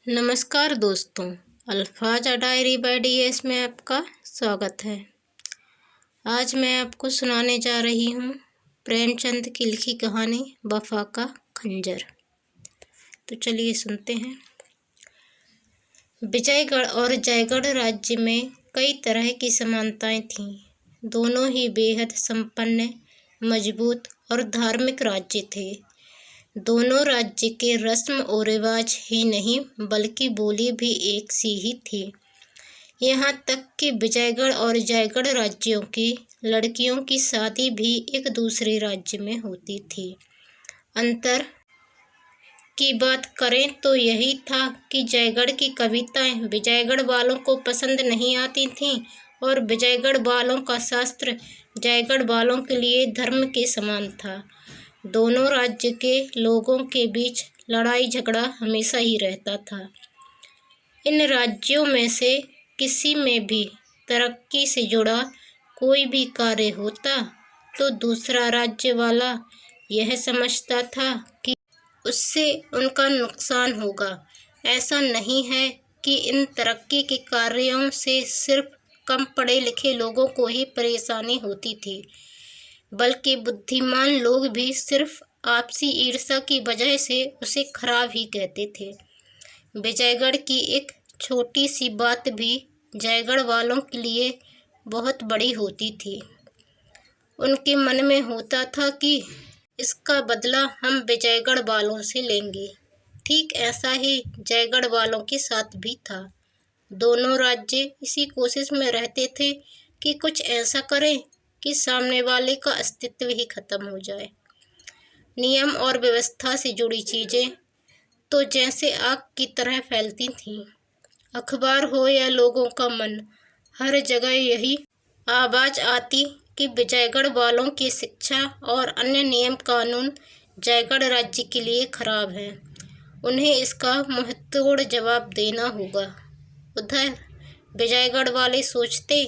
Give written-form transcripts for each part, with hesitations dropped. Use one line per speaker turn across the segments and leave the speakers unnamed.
नमस्कार दोस्तों, अल्फाजा diary bye DS में आपका स्वागत है। आज मैं आपको सुनाने जा रही हूँ प्रेमचंद की लिखी कहानी वफा का खंजर। तो चलिए सुनते हैं। विजयगढ़ और जयगढ़ राज्य में कई तरह की समानताएं थीं। दोनों ही बेहद संपन्न, मजबूत और धार्मिक राज्य थे। दोनों राज्य के रस्म और रिवाज ही नहीं बल्कि बोली भी एक सी ही थी। यहाँ तक कि विजयगढ़ और जयगढ़ राज्यों की लड़कियों की शादी भी एक दूसरे राज्य में होती थी। अंतर की बात करें तो यही था कि जयगढ़ की कविताएं विजयगढ़ वालों को पसंद नहीं आती थीं और विजयगढ़ वालों का शास्त्र जयगढ़ वालों के लिए धर्म के समान था। दोनों राज्य के लोगों के बीच लड़ाई झगड़ा हमेशा ही रहता था। इन राज्यों में से किसी में भी तरक्की से जुड़ा कोई भी कार्य होता तो दूसरा राज्य वाला यह समझता था कि उससे उनका नुकसान होगा। ऐसा नहीं है कि इन तरक्की के कार्यों से सिर्फ कम पढ़े लिखे लोगों को ही परेशानी होती थी, बल्कि बुद्धिमान लोग भी सिर्फ आपसी ईर्ष्या की वजह से उसे खराब ही कहते थे। विजयगढ़ की एक छोटी सी बात भी जयगढ़ वालों के लिए बहुत बड़ी होती थी। उनके मन में होता था कि इसका बदला हम विजयगढ़ वालों से लेंगे। ठीक ऐसा ही जयगढ़ वालों के साथ भी था। दोनों राज्य इसी कोशिश में रहते थे कि कुछ ऐसा करें कि सामने वाले का अस्तित्व ही खत्म हो जाए। नियम और व्यवस्था से जुड़ी चीज़ें तो जैसे आग की तरह फैलती थीं। अखबार हो या लोगों का मन, हर जगह यही आवाज़ आती कि विजयगढ़ वालों की शिक्षा और अन्य नियम कानून जयगढ़ राज्य के लिए खराब हैं। उन्हें इसका मुंहतोड़ जवाब देना होगा। उधर विजयगढ़ वाले सोचते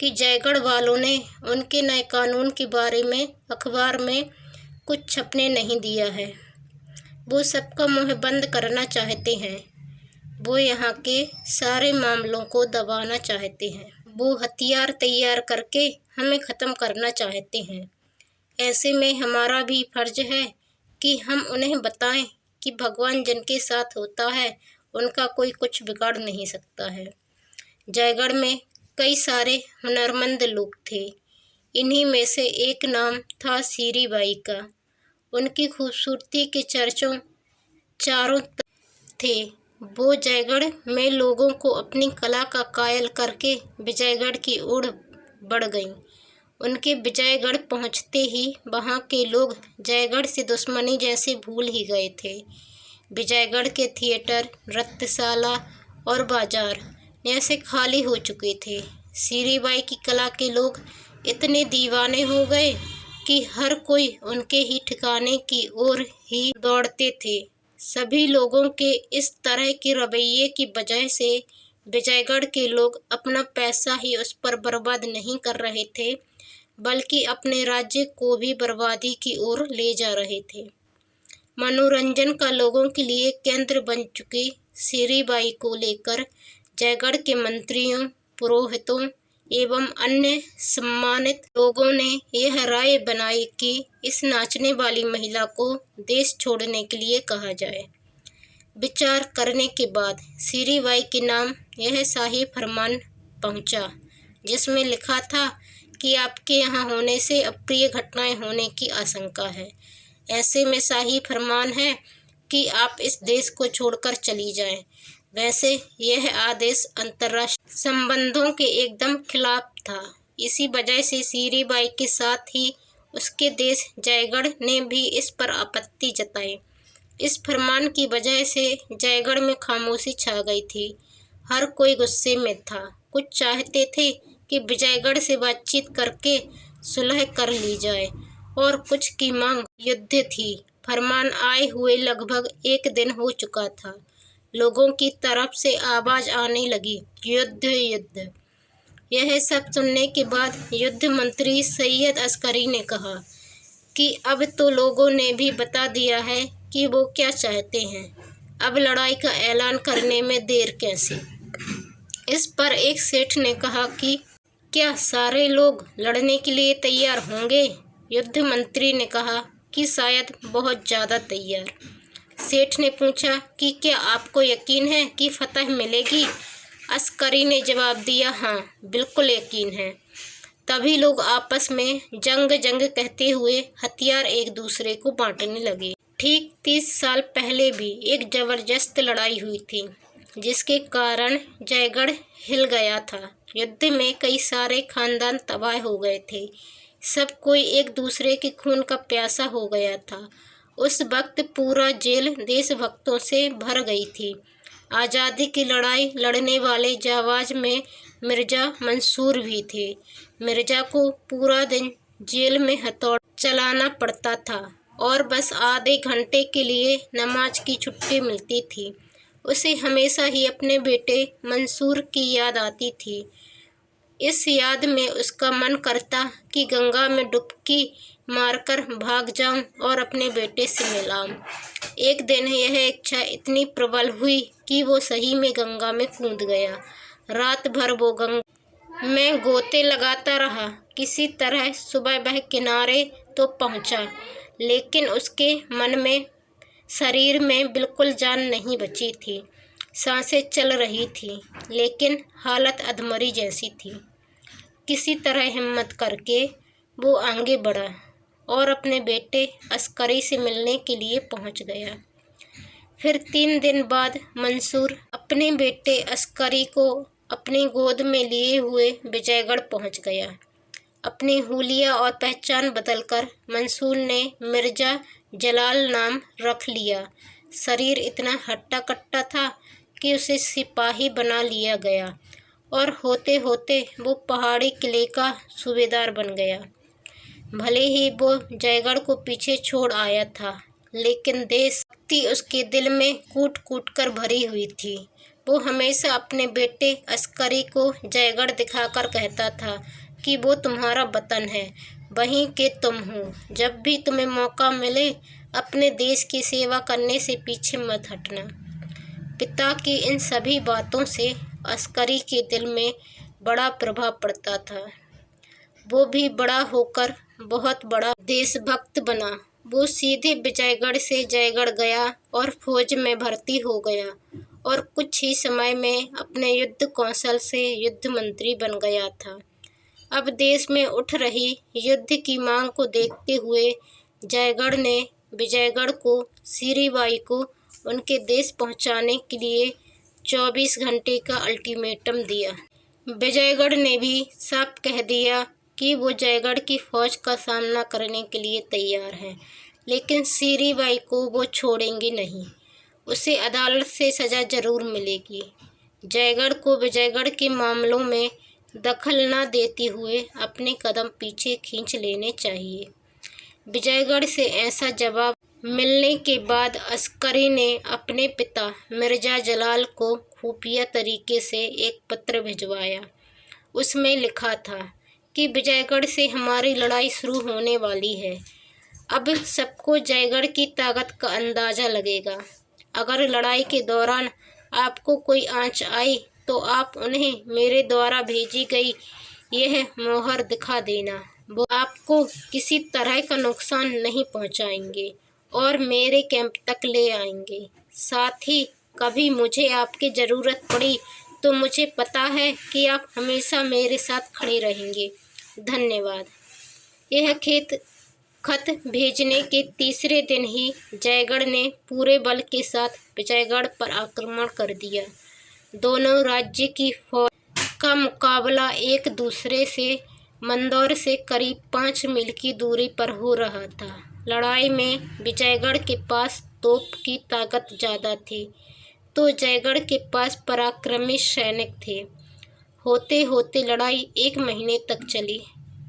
कि जयगढ़ वालों ने उनके नए कानून के बारे में अखबार में कुछ छपने नहीं दिया है। वो सबका मुंह बंद करना चाहते हैं। वो यहाँ के सारे मामलों को दबाना चाहते हैं। वो हथियार तैयार करके हमें ख़त्म करना चाहते हैं। ऐसे में हमारा भी फर्ज है कि हम उन्हें बताएं कि भगवान जिनके साथ होता है उनका कोई कुछ बिगाड़ नहीं सकता है। जयगढ़ में कई सारे हुनरमंद लोग थे। इन्हीं में से एक नाम था सीरी बाई का। उनकी खूबसूरती के चर्चों चारों तरफ थे। वो जयगढ़ में लोगों को अपनी कला का कायल करके विजयगढ़ की ओर बढ़ गईं। उनके विजयगढ़ पहुंचते ही वहां के लोग जयगढ़ से दुश्मनी जैसे भूल ही गए थे। विजयगढ़ के थिएटर, नृत्यशाला और बाजार जैसे खाली हो चुके थे। सीरी बाई की कला के लोग इतने दीवाने हो गए कि हर कोई उनके ही ठिकाने की ओर ही दौड़ते थे। सभी लोगों के इस तरह के रवैये की वजह से विजयगढ़ के लोग अपना पैसा ही उस पर बर्बाद नहीं कर रहे थे, बल्कि अपने राज्य को भी बर्बादी की ओर ले जा रहे थे। मनोरंजन का लोगों के लिए केंद्र बन चुकी सीरी बाई को लेकर जयगढ़ के मंत्रियों, पुरोहितों एवं अन्य सम्मानित लोगों ने यह राय बनाई कि इस नाचने वाली महिला को देश छोड़ने के लिए कहा जाए। विचार करने के बाद सीरी बाई के नाम यह शाही फरमान पहुंचा, जिसमें लिखा था कि आपके यहाँ होने से अप्रिय घटनाएं होने की आशंका है। ऐसे में शाही फरमान है कि आप इस देश को छोड़कर चली जाएं। वैसे यह आदेश अंतर्राष्ट्रीय संबंधों के एकदम खिलाफ था। इसी वजह से सीरी बाई के साथ ही उसके देश जयगढ़ ने भी इस पर आपत्ति जताई। इस फरमान की वजह से जयगढ़ में खामोशी छा गई थी। हर कोई गुस्से में था। कुछ चाहते थे कि विजयगढ़ से बातचीत करके सुलह कर ली जाए और कुछ की मांग युद्ध थी। फरमान आए हुए लगभग एक दिन हो चुका था। लोगों की तरफ से आवाज़ आने लगी, युद्ध युद्ध। यह सब सुनने के बाद युद्ध मंत्री सैयद अस्करी ने कहा कि अब तो लोगों ने भी बता दिया है कि वो क्या चाहते हैं। अब लड़ाई का ऐलान करने में देर कैसे। इस पर एक सेठ ने कहा कि क्या सारे लोग लड़ने के लिए तैयार होंगे। युद्ध मंत्री ने कहा कि शायद बहुत ज़्यादा तैयार। सेठ ने पूछा कि क्या आपको यकीन है कि फतह मिलेगी। अस्करी ने जवाब दिया, हाँ बिल्कुल यकीन है। तभी लोग आपस में जंग जंग कहते हुए हथियार एक दूसरे को बांटने लगे। ठीक 30 साल पहले भी एक जबरदस्त लड़ाई हुई थी जिसके कारण जयगढ़ हिल गया था। युद्ध में कई सारे खानदान तबाह हो गए थे। सब कोई एक दूसरे के खून का प्यासा हो गया था। उस वक्त पूरा जेल देशभक्तों से भर गई थी। आज़ादी की लड़ाई लड़ने वाले जाबाज में मिर्ज़ा मंसूर भी थे। मिर्ज़ा को पूरा दिन जेल में हथौड़ा चलाना पड़ता था और बस आधे घंटे के लिए नमाज की छुट्टी मिलती थी। उसे हमेशा ही अपने बेटे मंसूर की याद आती थी। इस याद में उसका मन करता कि गंगा में डुबकी मारकर भाग जाऊं और अपने बेटे से मिलाऊं। एक दिन यह इच्छा इतनी प्रबल हुई कि वो सही में गंगा में कूद गया। रात भर वो गंगा में गोते लगाता रहा। किसी तरह सुबह वह किनारे तो पहुंचा, लेकिन उसके मन में, शरीर में बिल्कुल जान नहीं बची थी। सांसें चल रही थी, लेकिन हालत अधमरी जैसी थी। किसी तरह हिम्मत करके वो आगे बढ़ा और अपने बेटे अस्करी से मिलने के लिए पहुंच गया। फिर 3 दिन बाद मंसूर अपने बेटे अस्करी को अपनी गोद में लिए हुए विजयगढ़ पहुंच गया। अपनी हुलिया और पहचान बदलकर मंसूर ने मिर्ज़ा जलाल नाम रख लिया। शरीर इतना हट्टा कट्टा था कि उसे सिपाही बना लिया गया और होते होते वो पहाड़ी किले का सूबेदार बन गया। भले ही वो जयगढ़ को पीछे छोड़ आया था, लेकिन देशभक्ति उसके दिल में कूट कूट कर भरी हुई थी। वो हमेशा अपने बेटे अस्करी को जयगढ़ दिखाकर कहता था कि वो तुम्हारा वतन है, वहीं के तुम हो। जब भी तुम्हें मौका मिले अपने देश की सेवा करने से पीछे मत हटना। पिता की इन सभी बातों से अस्करी के दिल में बड़ा प्रभाव पड़ता था। वो भी बड़ा होकर बहुत बड़ा देशभक्त बना। वो सीधे विजयगढ़ से जयगढ़ गया और फौज में भर्ती हो गया और कुछ ही समय में अपने युद्ध कौशल से युद्ध मंत्री बन गया था। अब देश में उठ रही युद्ध की मांग को देखते हुए जयगढ़ ने विजयगढ़ को सीरीबाई को उनके देश पहुंचाने के लिए 24 घंटे का अल्टीमेटम दिया। विजयगढ़ ने भी साफ कह दिया कि वो जयगढ़ की फौज का सामना करने के लिए तैयार है, लेकिन सीरीबाई को वो छोड़ेंगे नहीं। उसे अदालत से सज़ा जरूर मिलेगी। जयगढ़ को विजयगढ़ के मामलों में दखल न देते हुए अपने कदम पीछे खींच लेने चाहिए। विजयगढ़ से ऐसा जवाब मिलने के बाद अस्करी ने अपने पिता मिर्ज़ा जलाल को खुफिया तरीके से एक पत्र भिजवाया। उसमें लिखा था कि विजयगढ़ से हमारी लड़ाई शुरू होने वाली है। अब सबको जयगढ़ की ताकत का अंदाज़ा लगेगा। अगर लड़ाई के दौरान आपको कोई आंच आई तो आप उन्हें मेरे द्वारा भेजी गई यह मोहर दिखा देना। वो आपको किसी तरह का नुकसान नहीं पहुंचाएंगे और मेरे कैंप तक ले आएंगे। साथ ही कभी मुझे आपकी ज़रूरत पड़ी तो मुझे पता है कि आप हमेशा मेरे साथ खड़े रहेंगे। धन्यवाद। यह खत भेजने के तीसरे दिन ही जयगढ़ ने पूरे बल के साथ विजयगढ़ पर आक्रमण कर दिया। दोनों राज्य की फौज का मुकाबला एक दूसरे से मंदौर से करीब 5 मील की दूरी पर हो रहा था। लड़ाई में विजयगढ़ के पास तोप की ताकत ज़्यादा थी, तो जयगढ़ के पास पराक्रमी सैनिक थे। होते होते लड़ाई 1 महीने तक चली।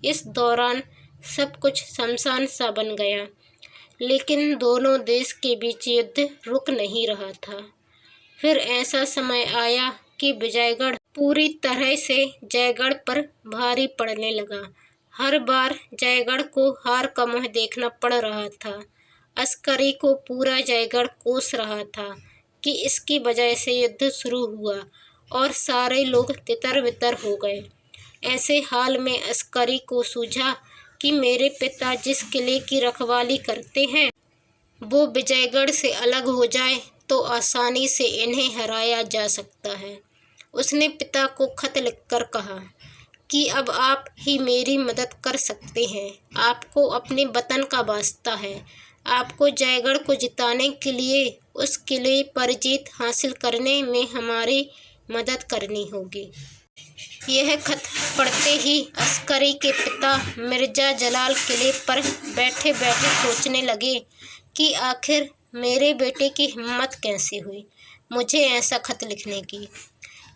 इस दौरान सब कुछ शमशान सा बन गया, लेकिन दोनों देश के बीच युद्ध रुक नहीं रहा था। फिर ऐसा समय आया कि विजयगढ़ पूरी तरह से जयगढ़ पर भारी पड़ने लगा। हर बार जयगढ़ को हार का मुँह देखना पड़ रहा था। अस्करी को पूरा जयगढ़ कोस रहा था कि इसकी वजह से युद्ध शुरू हुआ और सारे लोग तितर-बितर हो गए। ऐसे हाल में अस्करी को सूझा कि मेरे पिता जिस किले की रखवाली करते हैं वो विजयगढ़ से अलग हो जाए तो आसानी से इन्हें हराया जा सकता है। उसने पिता को खत लिखकर कहा कि अब आप ही मेरी मदद कर सकते हैं। आपको अपने वतन का वास्ता है। आपको जयगढ़ को जिताने के लिए उस किले पर जीत हासिल करने में हमारी मदद करनी होगी। यह खत पढ़ते ही अस्करी के पिता मिर्जा जलाल किले पर बैठे बैठे सोचने लगे कि आखिर मेरे बेटे की हिम्मत कैसे हुई मुझे ऐसा खत लिखने की।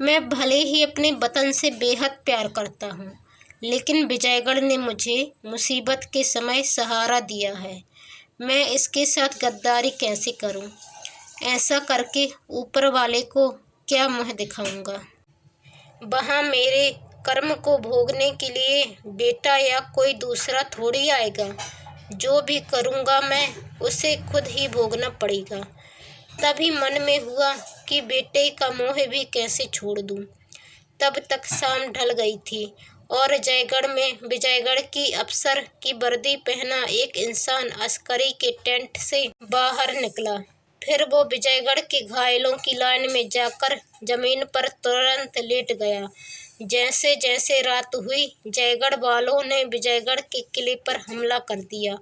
मैं भले ही अपने वतन से बेहद प्यार करता हूँ, लेकिन विजयगढ़ ने मुझे मुसीबत के समय सहारा दिया है। मैं इसके साथ गद्दारी कैसे करूँ? ऐसा करके ऊपर वाले को क्या मुँह दिखाऊंगा? वहाँ मेरे कर्म को भोगने के लिए बेटा या कोई दूसरा थोड़ी आएगा। जो भी करूँगा मैं उसे खुद ही भोगना पड़ेगा। तभी मन में हुआ कि बेटे का मोह भी कैसे छोड़ दूं। तब तक शाम ढल गई थी और जयगढ़ में विजयगढ़ की अफसर की वर्दी पहना एक इंसान अस्करी के टेंट से बाहर निकला। फिर वो विजयगढ़ के घायलों की लाइन में जाकर जमीन पर तुरंत लेट गया। जैसे जैसे रात हुई, जयगढ़ वालों ने विजयगढ़ के किले पर हमला कर दिया।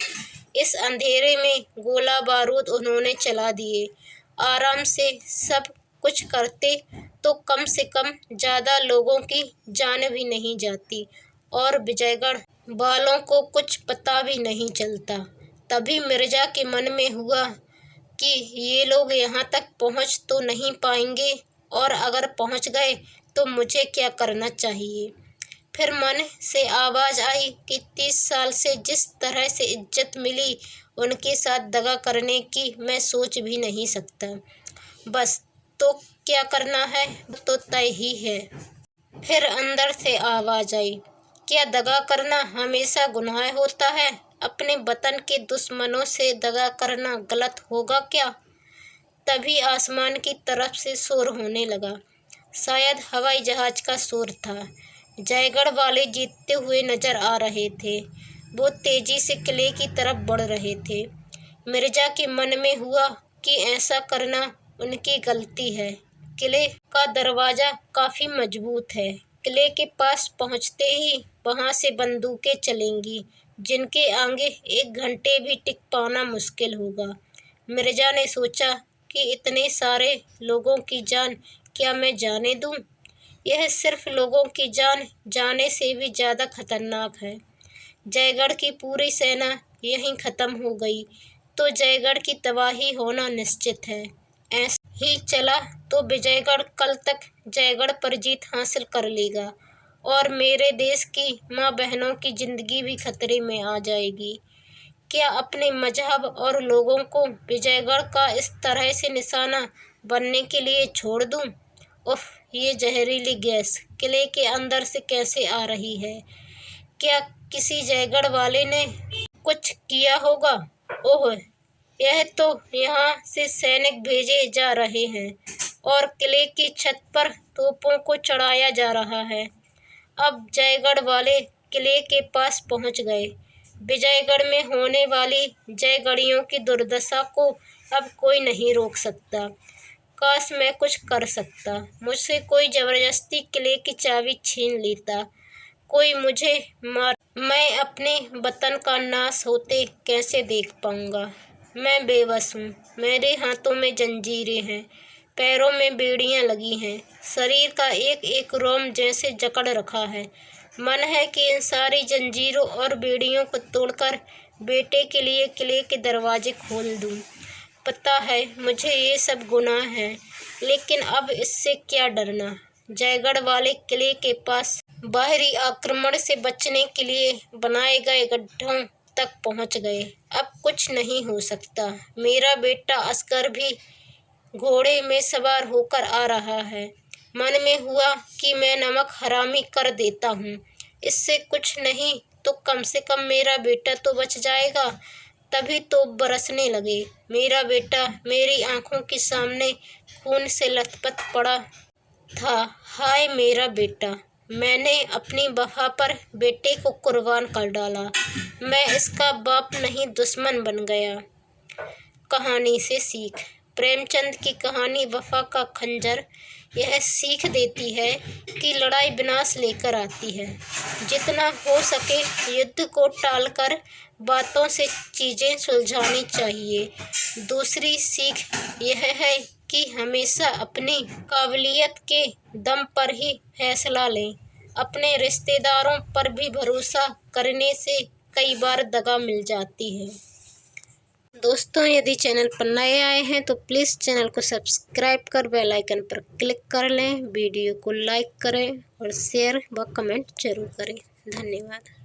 इस अंधेरे में गोला बारूद उन्होंने चला दिए। आराम से सब कुछ करते तो कम से कम ज़्यादा लोगों की जान भी नहीं जाती और विजयगढ़ वालों को कुछ पता भी नहीं चलता। तभी मिर्जा के मन में हुआ कि ये लोग यहाँ तक पहुँच तो नहीं पाएंगे और अगर पहुँच गए तो मुझे क्या करना चाहिए। फिर मन से आवाज़ आई कि 30 साल से जिस तरह से इज्जत मिली उनके साथ दगा करने की मैं सोच भी नहीं सकता। बस तो क्या करना है तो तय ही है। फिर अंदर से आवाज़ आई, क्या दगा करना हमेशा गुनाह होता है? अपने वतन के दुश्मनों से दगा करना गलत होगा क्या? तभी आसमान की तरफ से शोर होने लगा। शायद हवाई जहाज का शोर था। जयगढ़ वाले जीतते हुए नजर आ रहे थे। वो तेजी से किले की तरफ बढ़ रहे थे। मिर्जा के मन में हुआ कि ऐसा करना उनकी गलती है। किले का दरवाज़ा काफ़ी मजबूत है। किले के पास पहुंचते ही वहां से बंदूकें चलेंगी, जिनके आगे 1 घंटे भी टिक पाना मुश्किल होगा। मिर्जा ने सोचा कि इतने सारे लोगों की जान क्या मैं जाने दूं? यह सिर्फ लोगों की जान जाने से भी ज़्यादा खतरनाक है। जयगढ़ की पूरी सेना यहीं ख़त्म हो गई तो जयगढ़ की तबाही होना निश्चित है। ऐसा ही चला तो विजयगढ़ कल तक जयगढ़ पर जीत हासिल कर लेगा और मेरे देश की माँ बहनों की ज़िंदगी भी खतरे में आ जाएगी। क्या अपने मजहब और लोगों को विजयगढ़ का इस तरह से निशाना बनने के लिए छोड़ दूं? उफ, ये जहरीली गैस किले के अंदर से कैसे आ रही है? क्या किसी जयगढ़ वाले ने कुछ किया होगा? ओह, यह तो यहाँ से सैनिक भेजे जा रहे हैं और किले की छत पर तोपों को चढ़ाया जा रहा है। अब जयगढ़ वाले किले के पास पहुँच गए। विजयगढ़ में होने वाली जयगढ़ियों की दुर्दशा को अब कोई नहीं रोक सकता। काश मैं कुछ कर सकता। मुझसे कोई जबरदस्ती किले की चाबी छीन लेता। कोई मुझे मार, मैं अपने वतन का नाश होते कैसे देख पाऊंगा? मैं बेबस हूँ। मेरे हाथों में जंजीरें हैं, पैरों में बेड़ियाँ लगी हैं, शरीर का एक एक रोम जैसे जकड़ रखा है। मन है कि इन सारी जंजीरों और बेड़ियों को तोड़कर बेटे के लिए किले के दरवाजे खोल दूँ। पता है मुझे ये सब गुनाह है, लेकिन अब इससे क्या डरना। जयगढ़ वाले किले के पास बाहरी आक्रमण से बचने के लिए बनाए गए गड्ढों तक पहुंच गए। अब कुछ नहीं हो सकता। मेरा बेटा अस्कर भी घोड़े में सवार होकर आ रहा है। मन में हुआ कि मैं नमक हरामी कर देता हूँ। इससे कुछ नहीं तो कम से कम मेरा बेटा तो बच जाएगा। तभी तो बरसने लगे। मेरा बेटा मेरी आंखों के सामने खून से लथपथ पड़ा था। हाय मेरा बेटा, मैंने अपनी वफा पर बेटे को कुर्बान कर डाला। मैं इसका बाप नहीं, दुश्मन बन गया। कहानी से सीख। प्रेमचंद की कहानी वफा का खंजर यह सीख देती है कि लड़ाई विनाश लेकर आती है। जितना हो सके युद्ध को टालकर बातों से चीजें सुलझानी चाहिए। दूसरी सीख यह है कि हमेशा अपनी काबिलियत के दम पर ही फैसला लें। अपने रिश्तेदारों पर भी भरोसा करने से कई बार दगा मिल जाती है। दोस्तों, यदि चैनल पर नए आए हैं तो प्लीज़ चैनल को सब्सक्राइब कर बेल आइकन पर क्लिक कर लें। वीडियो को लाइक करें और शेयर व कमेंट जरूर करें। धन्यवाद।